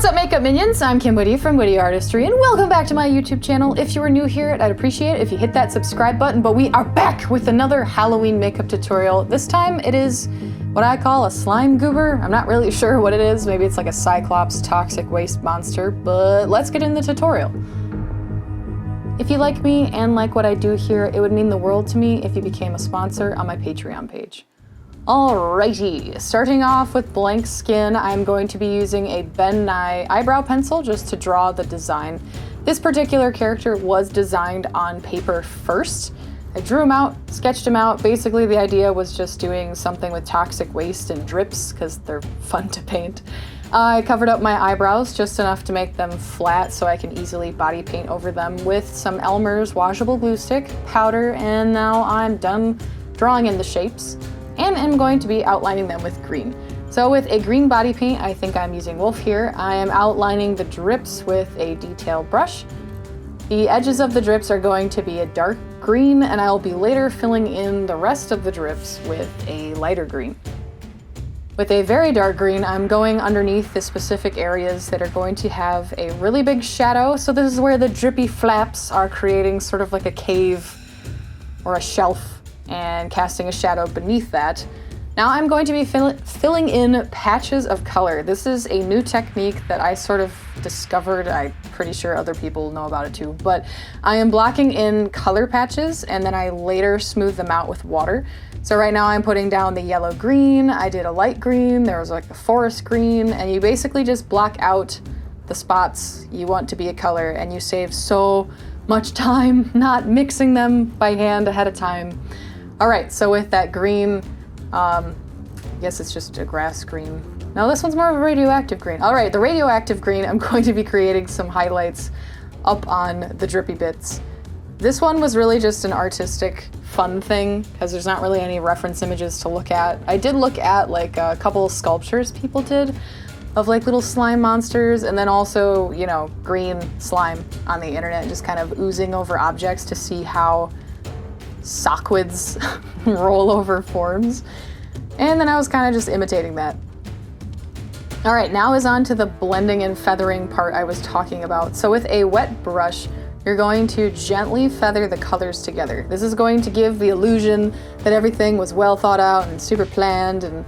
up, makeup minions? I'm Kim Witte from Witte Artistry, and welcome back to my YouTube channel. If you are new here, I'd appreciate it if you hit that subscribe button, but we are back with another Halloween makeup tutorial. This time it is what I call a slime goober. I'm not really sure what it is. Maybe it's like a cyclops toxic waste monster, but let's get in the tutorial. If you like me and like what I do here, it would mean the world to me if you became a sponsor on my Patreon page. Alrighty, starting off with blank skin, I'm going to be using a Ben Nye eyebrow pencil just to draw the design. This particular character was designed on paper first. I drew him out, sketched him out. Basically, the idea was just doing something with toxic waste and drips because they're fun to paint. I covered up my eyebrows just enough to make them flat so I can easily body paint over them with some Elmer's washable glue stick, powder, and now I'm done drawing in the shapes. And I'm going to be outlining them with green. So with a green body paint, I think I'm using Wolf here, I am outlining the drips with a detail brush. The edges of the drips are going to be a dark green, and I'll be later filling in the rest of the drips with a lighter green. With a very dark green, I'm going underneath the specific areas that are going to have a really big shadow. So this is where the drippy flaps are creating sort of like a cave or a shelf and casting a shadow beneath that. Now I'm going to be filling in patches of color. This is a new technique that I sort of discovered. I'm pretty sure other people know about it too, but I am blocking in color patches and then I later smooth them out with water. So right now I'm putting down the yellow green, I did a light green, there was like a forest green, and you basically just block out the spots you want to be a color, and you save so much time not mixing them by hand ahead of time. All right, so with that green, I guess it's just a grass green. No, this one's more of a radioactive green. All right, the radioactive green, I'm going to be creating some highlights up on the drippy bits. This one was really just an artistic fun thing because there's not really any reference images to look at. I did look at like a couple of sculptures people did of like little slime monsters, and then also, you know, green slime on the internet just kind of oozing over objects to see how Sockwood's rollover forms, and then I was kind of just imitating that. All right, now is on to the blending and feathering part I was talking about. So with a wet brush, you're going to gently feather the colors together. This is going to give the illusion that everything was well thought out and super planned and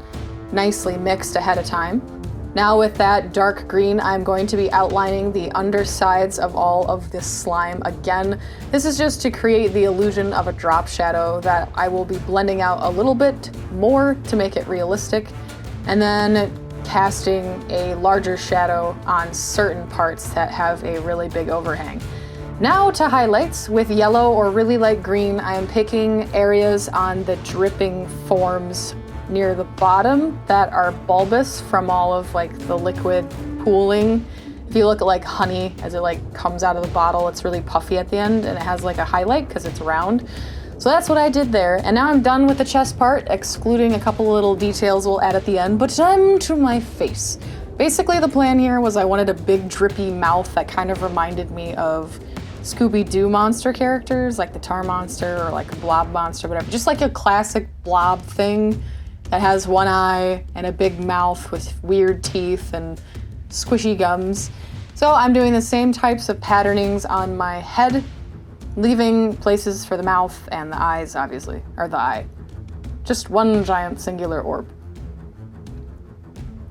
nicely mixed ahead of time. Now with that dark green, I'm going to be outlining the undersides of all of this slime again. This is just to create the illusion of a drop shadow that I will be blending out a little bit more to make it realistic, and then casting a larger shadow on certain parts that have a really big overhang. Now to highlights. With yellow or really light green, I am picking areas on the dripping forms near the bottom that are bulbous from all of like the liquid pooling. If you look at like honey as it like comes out of the bottle, it's really puffy at the end and it has like a highlight because it's round. So that's what I did there. And now I'm done with the chest part, excluding a couple little details we'll add at the end, but time to my face. Basically the plan here was I wanted a big drippy mouth that kind of reminded me of Scooby Doo monster characters, like the tar monster or like a blob monster, whatever. Just like a classic blob thing that has one eye and a big mouth with weird teeth and squishy gums. So I'm doing the same types of patternings on my head, leaving places for the mouth and the eyes, obviously, or the eye. Just one giant singular orb.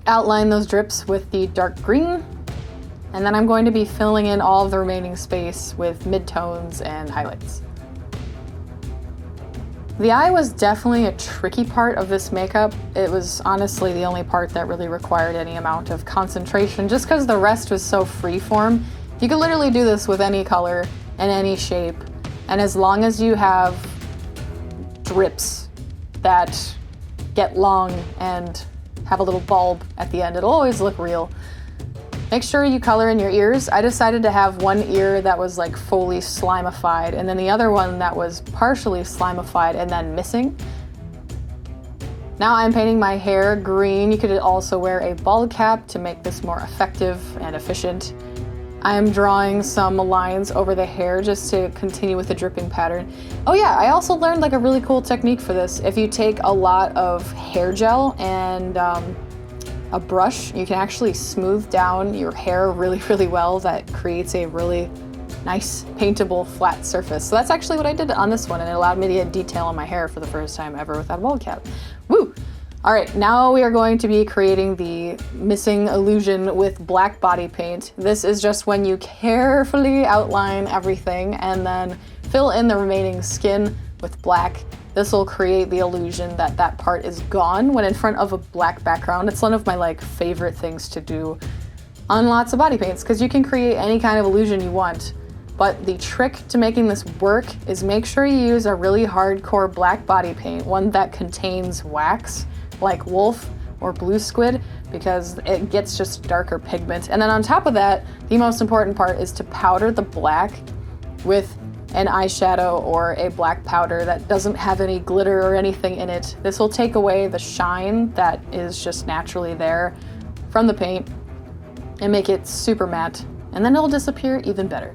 Outline those drips with the dark green, and then I'm going to be filling in all of the remaining space with midtones and highlights. The eye was definitely a tricky part of this makeup. It was honestly the only part that really required any amount of concentration, just because the rest was so freeform. You could literally do this with any color and any shape, and as long as you have drips that get long and have a little bulb at the end, it'll always look real. Make sure you color in your ears. I decided to have one ear that was like fully slimified and then the other one that was partially slimified and then missing. Now I'm painting my hair green. You could also wear a bald cap to make this more effective and efficient. I'm drawing some lines over the hair just to continue with the dripping pattern. Oh yeah, I also learned like a really cool technique for this. If you take a lot of hair gel and a brush, you can actually smooth down your hair really, really well. That creates a really nice paintable flat surface. So that's actually what I did on this one, and it allowed me to get detail on my hair for the first time ever without a bald cap. Woo! All right, now we are going to be creating the missing illusion with black body paint. This is just when you carefully outline everything and then fill in the remaining skin with black. This will create the illusion that that part is gone when in front of a black background. It's one of my favorite things to do on lots of body paints, because you can create any kind of illusion you want. But the trick to making this work is make sure you use a really hardcore black body paint, one that contains wax, like wolf or blue squid, because it gets just darker pigment. And then on top of that, the most important part is to powder the black with an eyeshadow or a black powder that doesn't have any glitter or anything in it. This will take away the shine that is just naturally there from the paint and make it super matte, and then it'll disappear even better.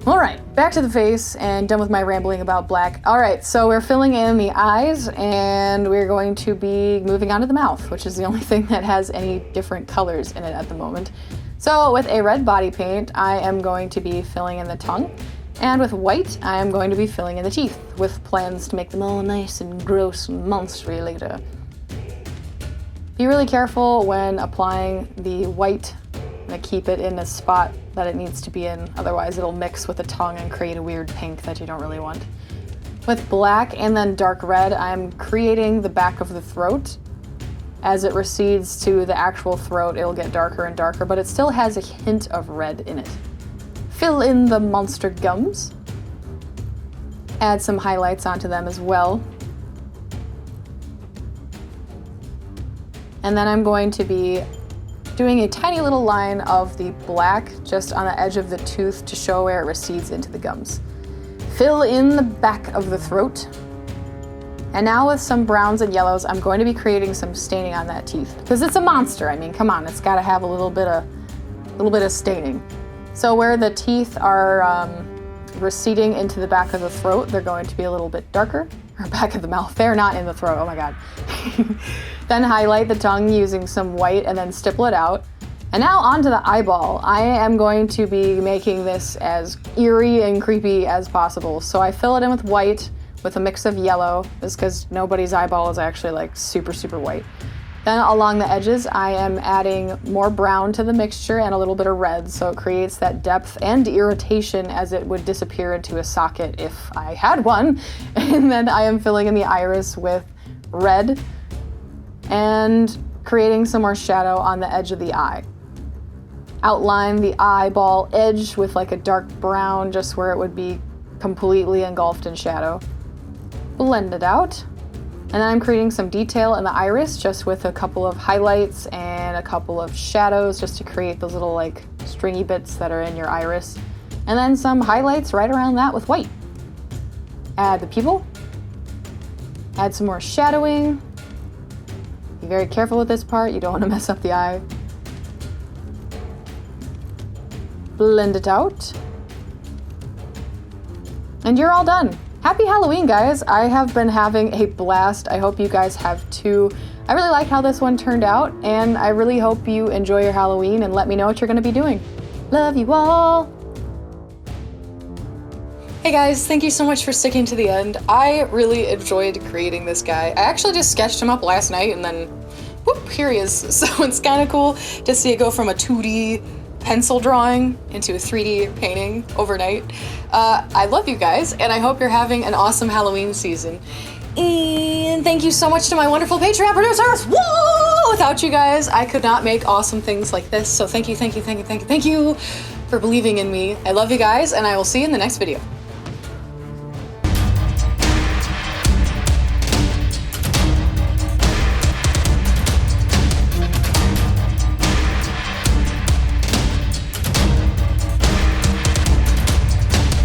All right, back to the face and done with my rambling about black. All right, so we're filling in the eyes and we're going to be moving on to the mouth, which is the only thing that has any different colors in it at the moment. So with a red body paint, I am going to be filling in the tongue, and with white, I am going to be filling in the teeth, with plans to make them all nice and gross and monstery later. Be really careful when applying the white. I'm gonna keep it in a spot that it needs to be in, otherwise it'll mix with the tongue and create a weird pink that you don't really want. With black and then dark red, I'm creating the back of the throat. As it recedes to the actual throat, it'll get darker and darker, but it still has a hint of red in it. Fill in the monster gums. Add some highlights onto them as well. And then I'm going to be doing a tiny little line of the black just on the edge of the tooth to show where it recedes into the gums. Fill in the back of the throat. And now with some browns and yellows, I'm going to be creating some staining on that teeth, because it's a monster. I mean, come on, it's got to have a little bit of staining. So where the teeth are receding into the back of the throat, they're going to be a little bit darker. Or back of the mouth. They're not in the throat. Oh my god. Then highlight the tongue using some white and then stipple it out. And now onto the eyeball. I am going to be making this as eerie and creepy as possible. So I fill it in with white with a mix of yellow, just because nobody's eyeball is actually super, super white. Then along the edges, I am adding more brown to the mixture and a little bit of red, so it creates that depth and irritation as it would disappear into a socket if I had one. And then I am filling in the iris with red and creating some more shadow on the edge of the eye. Outline the eyeball edge with a dark brown, just where it would be completely engulfed in shadow. Blend it out. And then I'm creating some detail in the iris just with a couple of highlights and a couple of shadows just to create those little stringy bits that are in your iris. And then some highlights right around that with white. Add the pupil. Add some more shadowing. Be very careful with this part, you don't want to mess up the eye. Blend it out. And you're all done. Happy Halloween, guys. I have been having a blast. I hope you guys have too. I really like how this one turned out, and I really hope you enjoy your Halloween and let me know what you're going to be doing. Love you all. Hey guys, thank you so much for sticking to the end. I really enjoyed creating this guy. I actually just sketched him up last night and then whoop, here he is. So it's kind of cool to see it go from a 2D pencil drawing into a 3D painting overnight. I love you guys, and I hope you're having an awesome Halloween season. And thank you so much to my wonderful Patreon producers. Whoa! Without you guys, I could not make awesome things like this. So thank you for believing in me. I love you guys, and I will see you in the next video.